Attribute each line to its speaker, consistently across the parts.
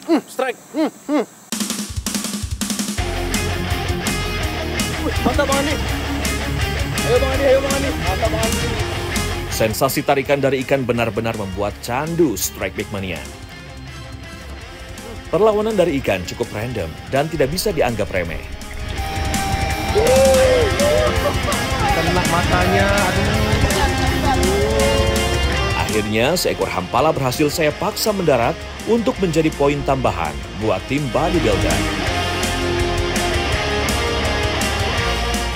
Speaker 1: Strike. Mantap Bang Andi. Ayo Bang Andi, ayo Bang Andi. Mantap Bang Andi.
Speaker 2: Sensasi tarikan dari ikan benar-benar membuat candu Strike Back Mania. Perlawanan dari ikan cukup random dan tidak bisa dianggap remeh.
Speaker 1: Kena matanya,
Speaker 2: Akhirnya seekor hampala berhasil saya paksa mendarat untuk menjadi poin tambahan buat tim bodybuilder.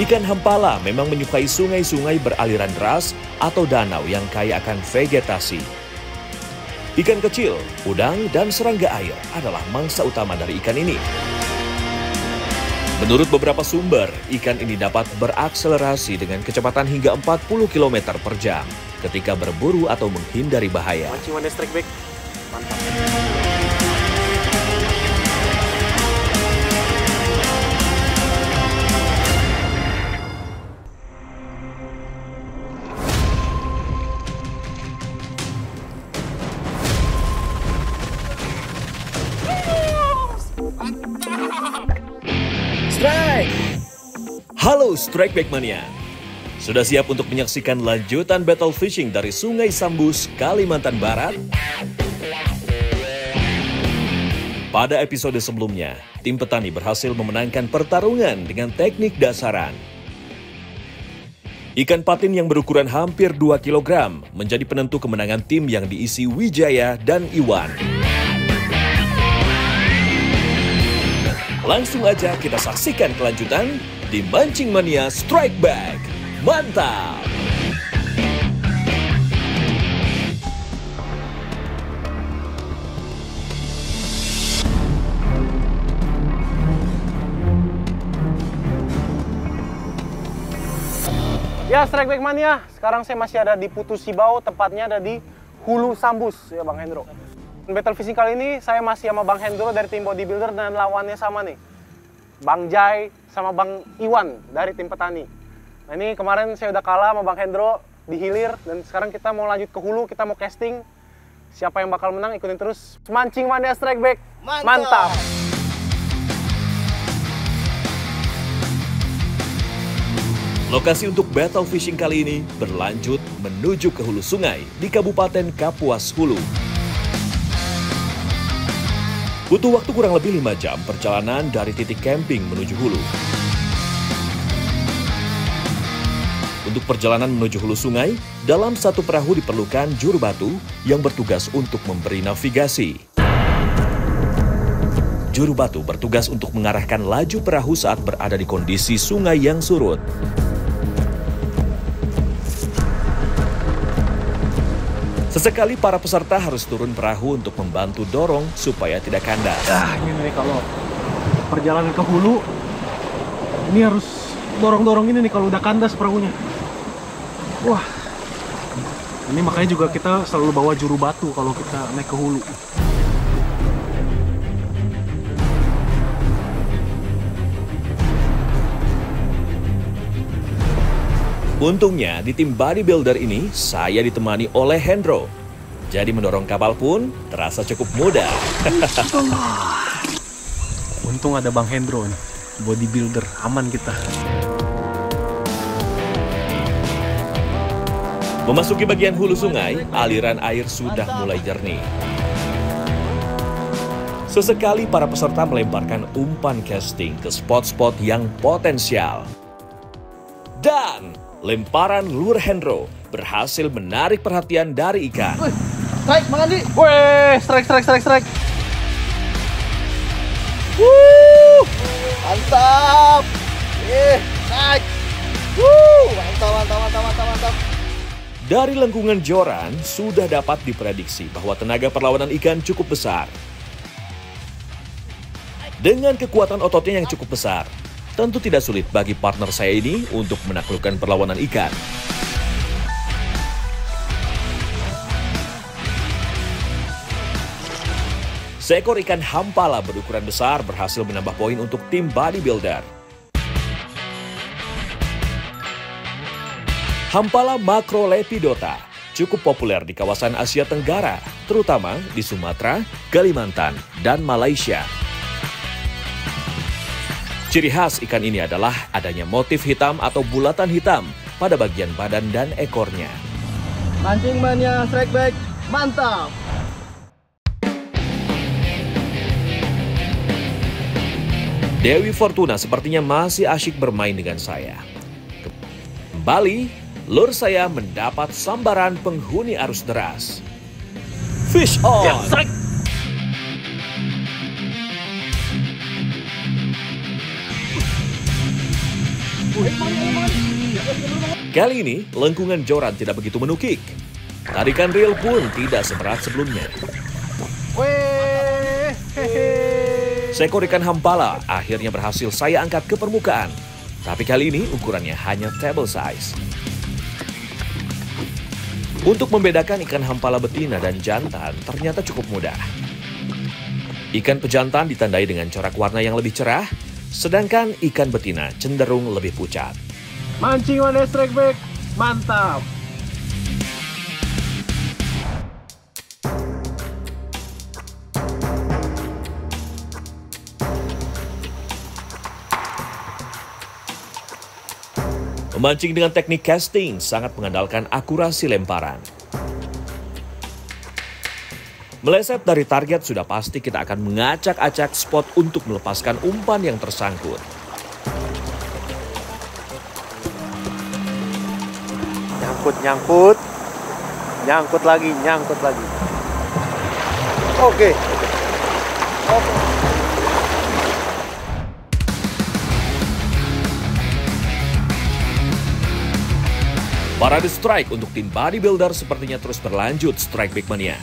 Speaker 2: Ikan hampala memang menyukai sungai-sungai beraliran deras atau danau yang kaya akan vegetasi. Ikan kecil, udang, dan serangga air adalah mangsa utama dari ikan ini. Menurut beberapa sumber, ikan ini dapat berakselerasi dengan kecepatan hingga 40 km per jam ketika berburu atau menghindari bahaya.
Speaker 1: Mancing Mania Strike Back. Mantap.
Speaker 2: Strike! Halo Strike Back Mania. Sudah siap untuk menyaksikan lanjutan battle fishing dari Sungai Sambus, Kalimantan Barat? Pada episode sebelumnya, tim petani berhasil memenangkan pertarungan dengan teknik dasaran. Ikan patin yang berukuran hampir 2 kg menjadi penentu kemenangan tim yang diisi Wijaya dan Iwan. Langsung aja kita saksikan kelanjutan di Mancing Mania Strike Back. Mantap!
Speaker 1: Ya, Strike Back Mania. Sekarang saya masih ada di Putu Sibau, tepatnya ada di Hulu Sambus ya Bang Hendro. Battle fishing kali ini saya masih sama Bang Hendro dari tim bodybuilder dan lawannya sama nih. Bang Jai sama Bang Iwan dari tim petani. Nah ini kemarin saya udah kalah sama Bang Hendro di hilir dan sekarang kita mau lanjut ke hulu, kita mau casting. Siapa yang bakal menang ikutin terus Mancing Mania Strike Back. Mantap.
Speaker 2: Lokasi untuk battle fishing kali ini berlanjut menuju ke hulu sungai di Kabupaten Kapuas Hulu. Butuh waktu kurang lebih 5 jam perjalanan dari titik camping menuju hulu. Untuk perjalanan menuju hulu sungai, dalam satu perahu diperlukan juru batu yang bertugas untuk memberi navigasi. Juru batu bertugas untuk mengarahkan laju perahu saat berada di kondisi sungai yang surut. Sesekali para peserta harus turun perahu untuk membantu dorong supaya tidak kandas.
Speaker 1: Nah ini nih kalau perjalanan ke hulu, ini harus dorong-dorong ini nih kalau udah kandas perahunya. Wah, ini makanya juga kita selalu bawa juru batu kalau kita naik ke hulu.
Speaker 2: Untungnya di tim bodybuilder ini saya ditemani oleh Hendro. Jadi mendorong kapal pun terasa cukup mudah.
Speaker 1: Untung ada Bang Hendro nih, bodybuilder, aman kita.
Speaker 2: Memasuki bagian hulu sungai, aliran air sudah mulai jernih. Sesekali para peserta melemparkan umpan casting ke spot-spot yang potensial. Dan lemparan lure Hendro berhasil menarik perhatian dari ikan.
Speaker 1: Strike, Bang Andi. Wih, strike.
Speaker 3: Mantap. Naik. Mantap.
Speaker 2: Dari lengkungan joran, sudah dapat diprediksi bahwa tenaga perlawanan ikan cukup besar. Dengan kekuatan ototnya yang cukup besar, tentu tidak sulit bagi partner saya ini untuk menaklukkan perlawanan ikan. Seekor ikan hampala berukuran besar berhasil menambah poin untuk tim bodybuilder. Hampala Macrolepidota cukup populer di kawasan Asia Tenggara, terutama di Sumatera, Kalimantan, dan Malaysia. Ciri khas ikan ini adalah adanya motif hitam atau bulatan hitam pada bagian badan dan ekornya.
Speaker 3: Mancing mania strike back, mantap.
Speaker 2: Dewi Fortuna sepertinya masih asyik bermain dengan saya. Kembali, lure saya mendapat sambaran penghuni arus deras. Fish on!
Speaker 1: Ya, strike!
Speaker 2: Kali ini, lengkungan joran tidak begitu menukik. Tarikan reel pun tidak seberat sebelumnya. Seekor ikan hampala akhirnya berhasil saya angkat ke permukaan. Tapi kali ini ukurannya hanya table size. Untuk membedakan ikan hampala betina dan jantan ternyata cukup mudah. Ikan pejantan ditandai dengan corak warna yang lebih cerah, sedangkan ikan betina cenderung lebih pucat.
Speaker 1: Mancing mania strike back, mantap.
Speaker 2: Memancing dengan teknik casting sangat mengandalkan akurasi lemparan. Meleset dari target sudah pasti kita akan mengacak-acak spot untuk melepaskan umpan yang tersangkut.
Speaker 3: Nyangkut, nyangkut lagi. Oke.
Speaker 2: Parade strike untuk tim bodybuilder sepertinya terus berlanjut strike big mania.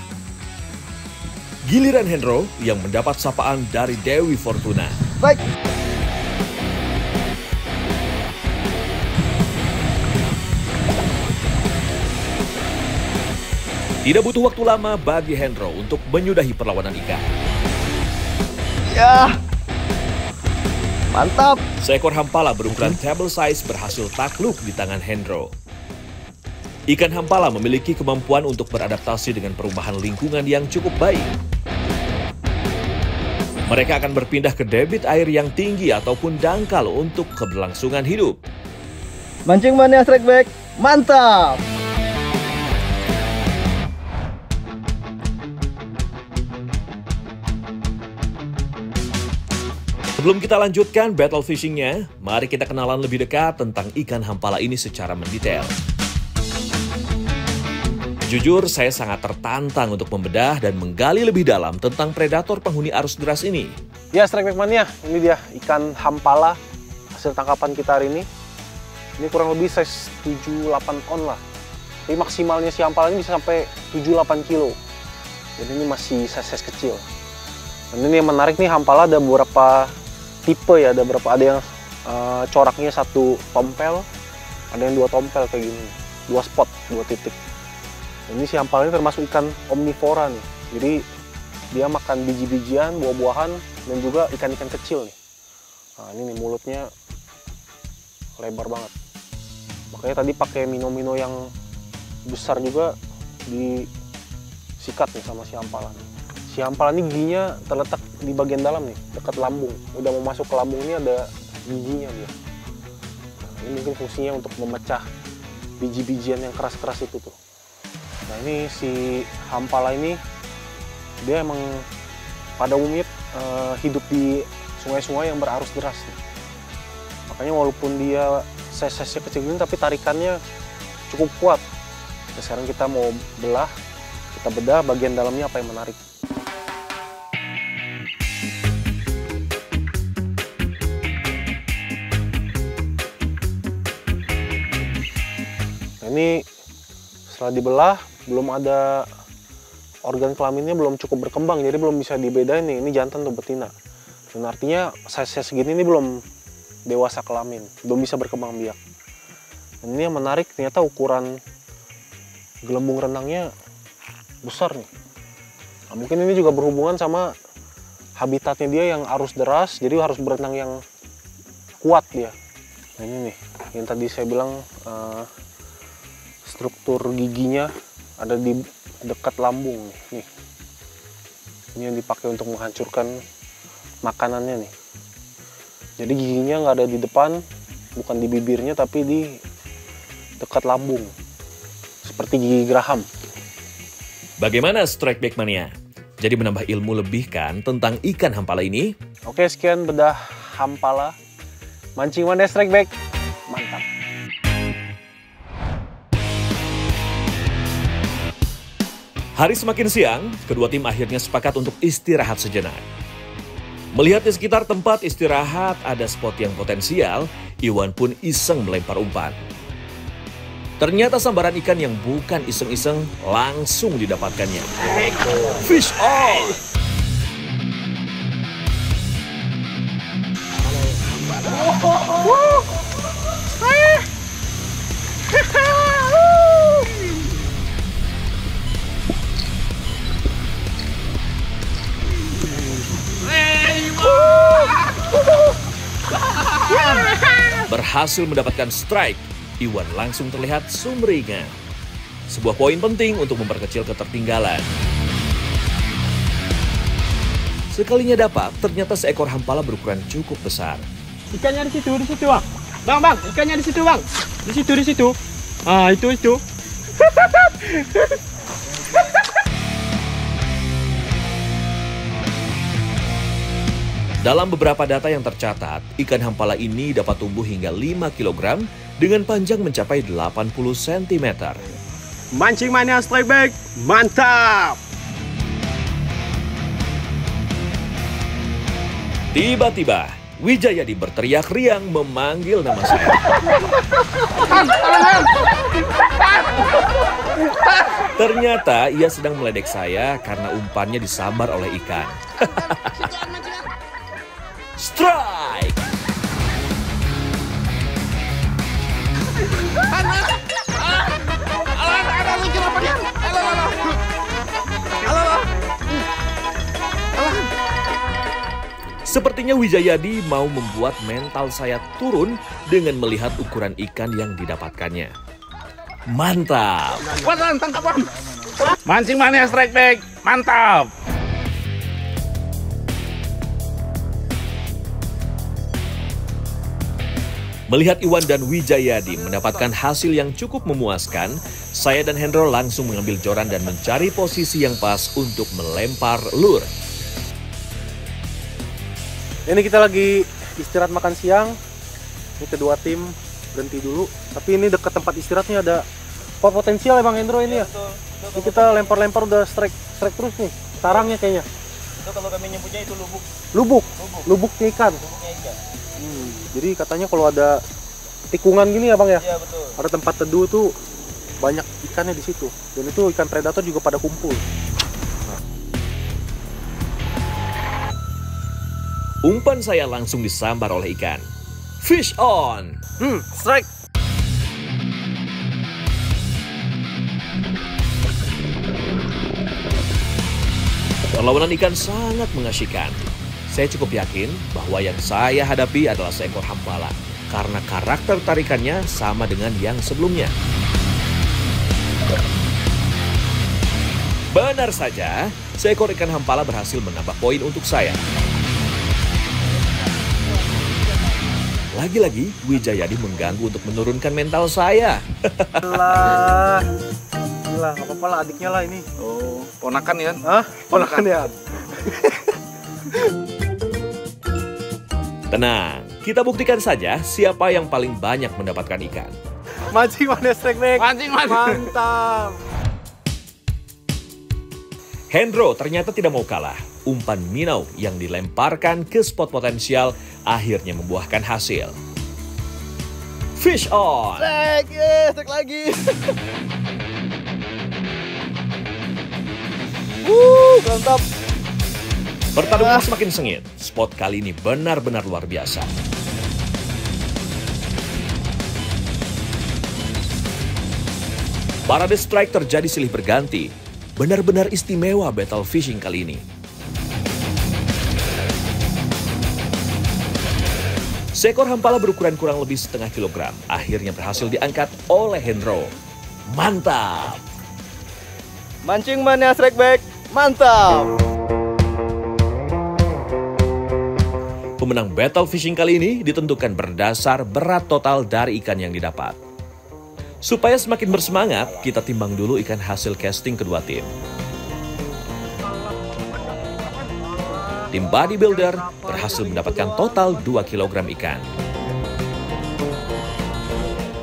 Speaker 2: Giliran Hendro yang mendapat sapaan dari Dewi Fortuna.
Speaker 3: Baik.
Speaker 2: Tidak butuh waktu lama bagi Hendro untuk menyudahi perlawanan ikan.
Speaker 3: Ya. Mantap.
Speaker 2: Seekor hampala berukuran table size berhasil takluk di tangan Hendro. Ikan hampala memiliki kemampuan untuk beradaptasi dengan perubahan lingkungan yang cukup baik. Mereka akan berpindah ke debit air yang tinggi ataupun dangkal untuk keberlangsungan hidup.
Speaker 3: Mancing mania strike back, mantap.
Speaker 2: Sebelum kita lanjutkan battle fishingnya, mari kita kenalan lebih dekat tentang ikan hampala ini secara mendetail. Jujur, saya sangat tertantang untuk membedah dan menggali lebih dalam tentang predator penghuni arus deras ini.
Speaker 1: Ya, strike back mania, ini dia ikan hampala hasil tangkapan kita hari ini. Ini kurang lebih size 7-8 on lah. Tapi maksimalnya si hampala ini bisa sampai 7-8 kilo. Jadi ini masih size kecil. Dan ini yang menarik nih, hampala ada beberapa tipe ya, ada yang coraknya 1 tompel, ada yang 2 tompel kayak gini, 2 spot, 2 titik. Ini si hampala ini termasuk ikan omnivora nih, jadi dia makan biji-bijian, buah-buahan, dan juga ikan-ikan kecil nih. Nah ini nih mulutnya lebar banget, makanya tadi pakai mino-mino yang besar juga disikat nih sama si hampala nih. Si hampala ini giginya terletak di bagian dalam nih, dekat lambung. Udah mau masuk ke lambung ini ada giginya dia. Nah, ini mungkin fungsinya untuk memecah biji-bijian yang keras-keras itu tuh. Nah ini si hampala ini dia emang pada umumnya hidup di sungai-sungai yang berarus deras nih. Makanya walaupun dia size-nya kecil ini tapi tarikannya cukup kuat. Nah, sekarang kita mau kita bedah bagian dalamnya apa yang menarik. Nah, ini setelah dibelah belum ada organ kelaminnya, belum cukup berkembang, jadi belum bisa dibedain nih ini jantan atau betina. Dan artinya size segini ini belum dewasa kelamin, belum bisa berkembang biak. Dan ini yang menarik, ternyata ukuran gelembung renangnya besar nih. Nah, mungkin ini juga berhubungan sama habitatnya dia yang arus deras, jadi harus berenang yang kuat dia. Nah ini nih yang tadi saya bilang struktur giginya ada di dekat lambung nih. Ini yang dipakai untuk menghancurkan makanannya nih. Jadi giginya nggak ada di depan, bukan di bibirnya, tapi di dekat lambung, seperti gigi geraham.
Speaker 2: Bagaimana strike back mania? Jadi menambah ilmu lebih kan tentang ikan hampala ini?
Speaker 1: Oke, sekian bedah hampala. Mancing mania strike back, mantap.
Speaker 2: Hari semakin siang, kedua tim akhirnya sepakat untuk istirahat sejenak. Melihat di sekitar tempat istirahat ada spot yang potensial, Iwan pun iseng melempar umpan. Ternyata sambaran ikan yang bukan iseng-iseng langsung didapatkannya. Fish on! Berhasil mendapatkan strike, Iwan langsung terlihat sumringah. Sebuah poin penting untuk memperkecil ketertinggalan. Sekalinya dapat, ternyata seekor hampala berukuran cukup besar.
Speaker 3: Ikannya di situ bang. Bang, ikannya di situ bang. Di situ. Ah, itu.
Speaker 2: Dalam beberapa data yang tercatat, ikan hampala ini dapat tumbuh hingga 5 kg dengan panjang mencapai 80 cm.
Speaker 3: Mancing mania strike back, mantap.
Speaker 2: Tiba-tiba, Wijayadi berteriak riang memanggil nama saya. Ternyata ia sedang meledek saya karena umpannya disambar oleh ikan. Strike! Sepertinya Wijayadi mau membuat mental saya turun dengan melihat ukuran ikan yang didapatkannya. Mantap!
Speaker 3: Tangkapan. Mancing mania strike back, mantap.
Speaker 2: Melihat Iwan dan Wijayadi mendapatkan hasil yang cukup memuaskan, saya dan Hendro langsung mengambil joran dan mencari posisi yang pas untuk melempar lure.
Speaker 1: Ini kita lagi istirahat makan siang. Ini kedua tim berhenti dulu. Tapi ini dekat tempat istirahatnya ada spot potensial ya Bang Hendro ini ya. Ini kita lempar-lempar udah strike terus nih. Sarangnya kayaknya.
Speaker 3: Itu kalau kami nyebutnya itu lubuk.
Speaker 1: Lubuknya ikan. Jadi katanya kalau ada tikungan gini ya Bang ya.
Speaker 3: Iya betul.
Speaker 1: Ada tempat teduh tuh banyak ikannya di situ. Dan itu ikan predator juga pada kumpul.
Speaker 2: Umpan saya langsung disambar oleh ikan. Fish on!
Speaker 1: Strike!
Speaker 2: Perlawanan ikan sangat mengasyikkan. Saya cukup yakin bahwa yang saya hadapi adalah seekor hampala karena karakter tarikannya sama dengan yang sebelumnya. Benar saja, seekor ikan hampala berhasil menambah poin untuk saya. Lagi-lagi, Wijayadi mengganggu untuk menurunkan mental saya.
Speaker 1: Gila, gak apa-apa lah adiknya lah ini.
Speaker 3: Oh, ponakan ya?
Speaker 1: Hah? Ponakan ya?
Speaker 2: Tenang, kita buktikan saja siapa yang paling banyak mendapatkan ikan.
Speaker 1: Mancing mania strike back.
Speaker 3: Mancing mania.
Speaker 1: Mantap.
Speaker 2: Hendro ternyata tidak mau kalah. Umpan minnow yang dilemparkan ke spot potensial akhirnya membuahkan hasil. Fish on!
Speaker 3: Strike lagi.
Speaker 1: Mantap.
Speaker 2: Pertarungan semakin sengit. Spot kali ini benar-benar luar biasa. Parade strike terjadi silih berganti. Benar-benar istimewa battle fishing kali ini. Seekor hampala berukuran kurang lebih setengah kilogram akhirnya berhasil diangkat oleh Hendro. Mantap!
Speaker 4: Mancing Mania Strike Back, mantap!
Speaker 2: Pemenang battle fishing kali ini ditentukan berdasar berat total dari ikan yang didapat. Supaya semakin bersemangat, kita timbang dulu ikan hasil casting kedua tim. Tim bodybuilder berhasil mendapatkan total 2 kg ikan.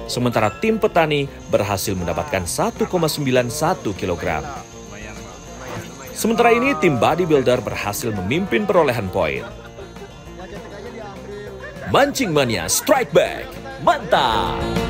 Speaker 2: Sementara tim petani berhasil mendapatkan 1,91 kg. Sementara ini tim bodybuilder berhasil memimpin perolehan poin. Mancing Mania Strike Back, mantap!